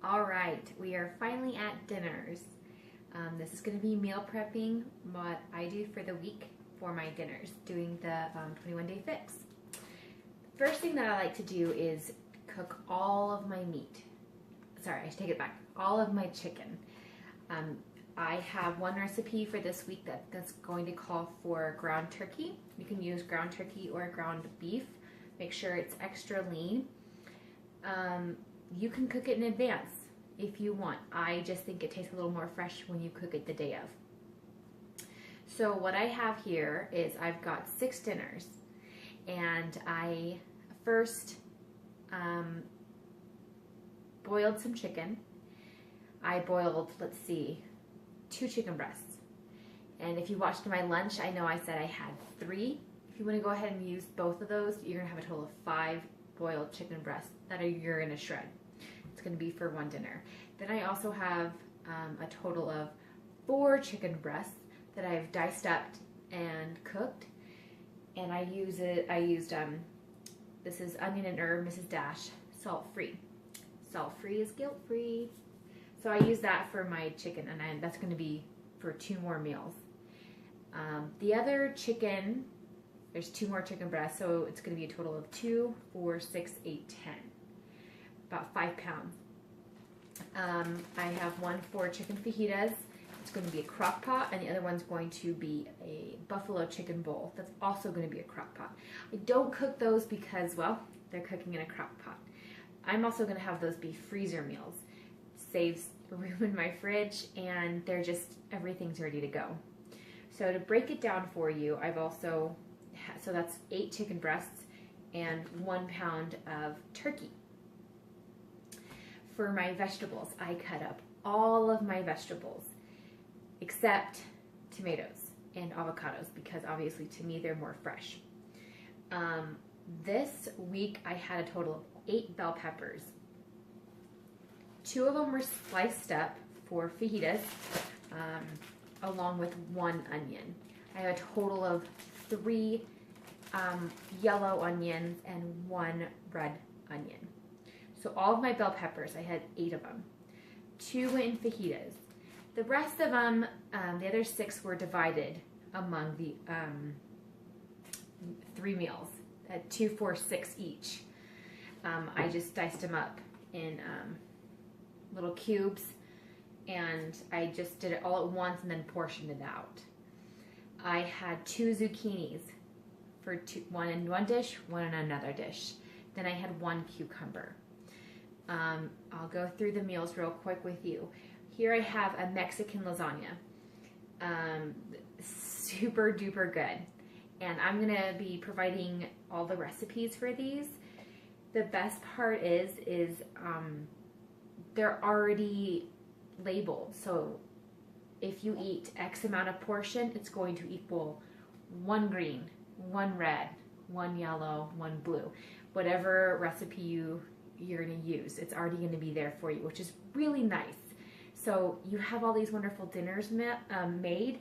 All right, we are finally at dinners. This is going to be meal prepping, what I do for the week for my dinners, doing the 21-day fix. First thing that I like to do is cook all of my meat. Sorry, I should take it back. All of my chicken. I have one recipe for this week that's going to call for ground turkey. You can use ground turkey or ground beef. Make sure it's extra lean. You can cook it in advance if you want. I just think it tastes a little more fresh when you cook it the day of. So what I have here is I've got 6 dinners, and I first boiled some chicken. I boiled, let's see, 2 chicken breasts. And if you watched my lunch, I know I said I had 3. If you want to go ahead and use both of those, you're going to have a total of 5 boiled chicken breasts that you're going to shred. It's going to be for one dinner. Then I also have a total of 4 chicken breasts that I've diced up and cooked. And I used this is onion and herb Mrs. Dash, salt-free. Salt-free is guilt-free. So I use that for my chicken, and that's going to be for 2 more meals. The other chicken, there's 2 more chicken breasts, so it's going to be a total of 2, 4, 6, 8, 10. About 5 pounds. I have one for chicken fajitas. It's going to be a crock pot, and the other one's going to be a buffalo chicken bowl. That's also going to be a crock pot. I don't cook those because, well, they're cooking in a crock pot. I'm also going to have those be freezer meals. Saves room in my fridge, and they're just, everything's ready to go. So to break it down for you, I've also, so that's 8 chicken breasts and 1 pound of turkey. For my vegetables, I cut up all of my vegetables except tomatoes and avocados, because obviously to me they're more fresh. This week I had a total of 8 bell peppers. 2 of them were sliced up for fajitas, along with 1 onion. I have a total of 3 yellow onions and 1 red onion. So all of my bell peppers, I had 8 of them. 2 went in fajitas. The rest of them, the other 6 were divided among the 3 meals, at 2, 4, 6 each. I just diced them up in little cubes, and I just did it all at once and then portioned it out. I had 2 zucchinis for 1 in one dish, 1 in another dish. Then I had 1 cucumber. I'll go through the meals real quick with you. Here I have a Mexican lasagna. Super duper good. And I'm gonna be providing all the recipes for these. The best part is they're already labeled. So if you eat X amount of portion, it's going to equal 1 green, 1 red, 1 yellow, 1 blue. Whatever recipe you're going to use, it's already going to be there for you, which is really nice. So you have all these wonderful dinners made,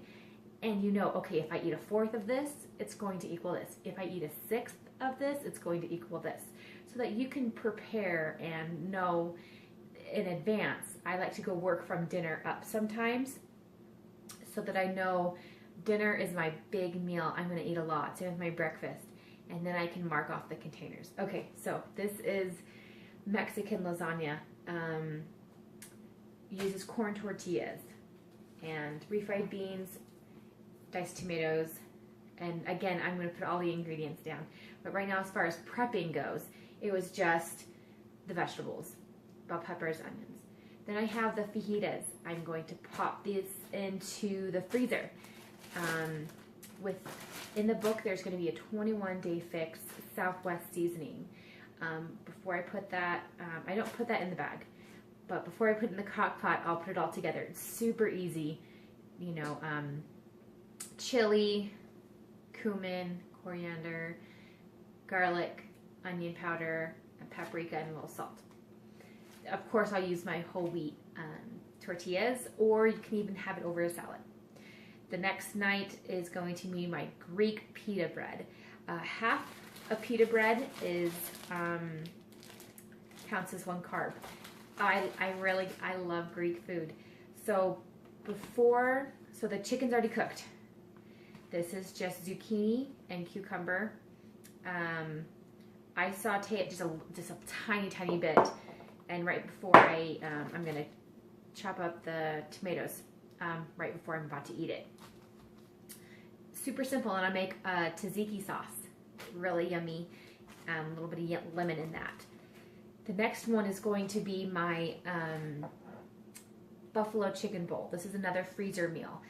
and you know, okay, if I eat a 4th of this, it's going to equal this. If I eat a 6th of this, it's going to equal this. So that you can prepare and know in advance. I like to go work from dinner up sometimes, so that I know dinner is my big meal. I'm going to eat a lot. Same with my breakfast. And then I can mark off the containers. Okay, so this is Mexican lasagna. Uses corn tortillas and refried beans, diced tomatoes, and again, I'm going to put all the ingredients down. But right now, as far as prepping goes, it was just the vegetables, bell peppers, onions. Then I have the fajitas. I'm going to pop these into the freezer. In the book, there's going to be a 21-day fix Southwest seasoning. Before I put that, I don't put that in the bag, but before I put it in the crock pot, I'll put it all together. It's super easy. You know, chili, cumin, coriander, garlic, onion powder, and paprika, and a little salt. Of course, I'll use my whole wheat tortillas, or you can even have it over a salad. The next night is going to be my Greek pita bread. Half a pita bread is counts as 1 carb. I love Greek food. So the chicken's already cooked. This is just zucchini and cucumber. I saute it just a tiny bit, and right before I'm gonna chop up the tomatoes right before I'm about to eat it. Super simple, and I make a tzatziki sauce, really yummy. A little bit of lemon in that. The next one is going to be my buffalo chicken bowl. This is another freezer meal.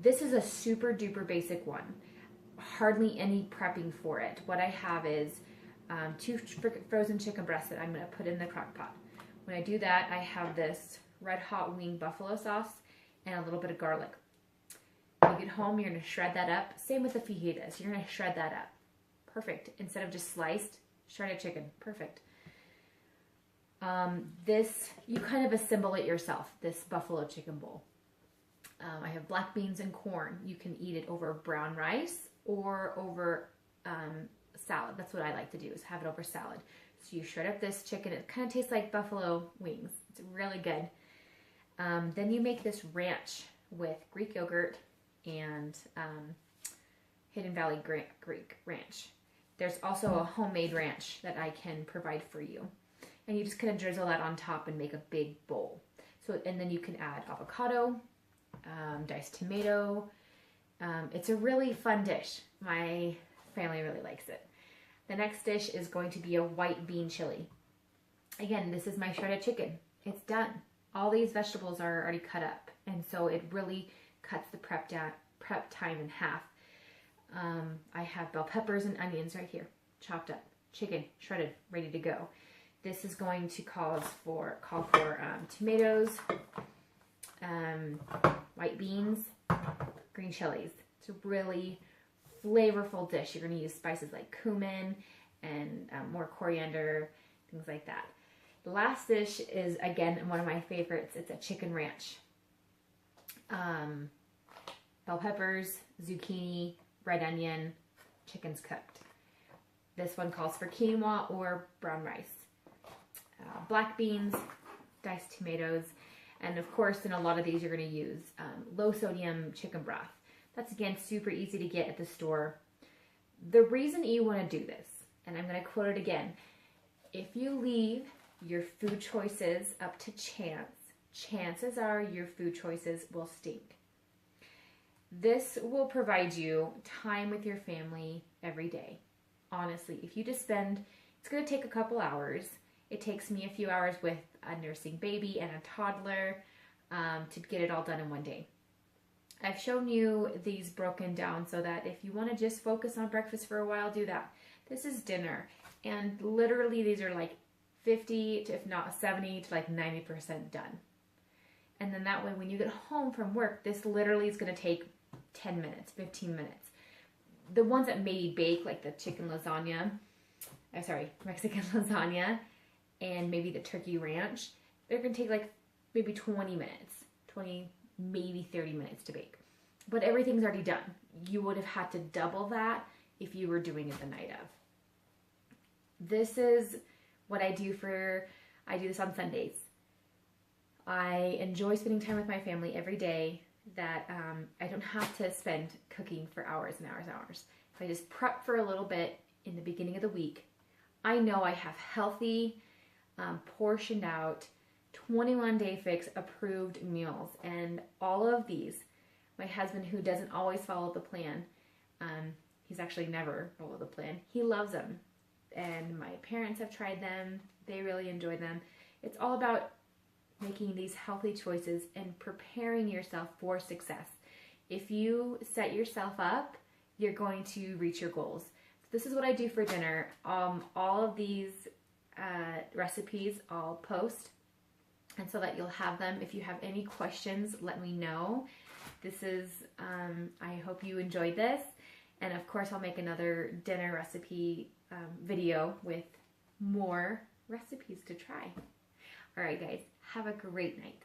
This is a super duper basic one. Hardly any prepping for it. What I have is 2 frozen chicken breasts that I'm going to put in the crock pot. When I do that, I have this red hot wing buffalo sauce and a little bit of garlic. When you get home, you're going to shred that up. Same with the fajitas. You're going to shred that up. Perfect. Instead of just sliced, shredded chicken. Perfect. This, you kind of assemble it yourself, this buffalo chicken bowl. I have black beans and corn. You can eat it over brown rice or over salad. That's what I like to do, is have it over salad. So you shred up this chicken. It kind of tastes like buffalo wings. It's really good. Then you make this ranch with Greek yogurt and Hidden Valley Greek ranch. There's also a homemade ranch that I can provide for you. And you just kind of drizzle that on top and make a big bowl. So, and then you can add avocado, diced tomato. It's a really fun dish. My family really likes it. The next dish is going to be a white bean chili. Again, this is my shredded chicken. It's done. All these vegetables are already cut up, and so it really cuts the prep time in half. I have bell peppers and onions right here, chopped up. Chicken, shredded, ready to go. This is going to call for tomatoes, white beans, green chilies. It's a really flavorful dish. You're going to use spices like cumin and more coriander, things like that. The last dish is, again, one of my favorites. It's a chicken ranch. Bell peppers, zucchini, red onion, chicken's cooked. This one calls for quinoa or brown rice. Black beans, diced tomatoes, and of course in a lot of these you're going to use low sodium chicken broth. That's, again, super easy to get at the store. The reason you want to do this, and I'm going to quote it again, if you leave your food choices up to chance, chances are your food choices will stink. This will provide you time with your family every day. Honestly, if you just spend, it's going to take a couple hours. It takes me a few hours with a nursing baby and a toddler to get it all done in one day. I've shown you these broken down so that if you want to just focus on breakfast for a while, do that. This is dinner, and literally these are like 50 to, if not 70 to like 90% done. And then that way when you get home from work, this literally is going to take 10 minutes, 15 minutes. The ones that maybe bake, like the chicken lasagna, Mexican lasagna, and maybe the turkey ranch, they're going to take like maybe 20 minutes, maybe 30 minutes to bake. But everything's already done. You would have had to double that if you were doing it the night of. This is what I do this on Sundays. I enjoy spending time with my family every day, that I don't have to spend cooking for hours and hours and hours. If I just prep for a little bit in the beginning of the week, I know I have healthy, portioned out, 21 Day Fix approved meals. And all of these, my husband, who doesn't always follow the plan, he's actually never followed the plan, he loves them. And my parents have tried them. They really enjoy them. It's all about making these healthy choices and preparing yourself for success. If you set yourself up, you're going to reach your goals. So this is what I do for dinner. All of these recipes I'll post, and so that you'll have them. If you have any questions, let me know. This is, I hope you enjoyed this. And of course, I'll make another dinner recipe video with more recipes to try. All right, guys, have a great night.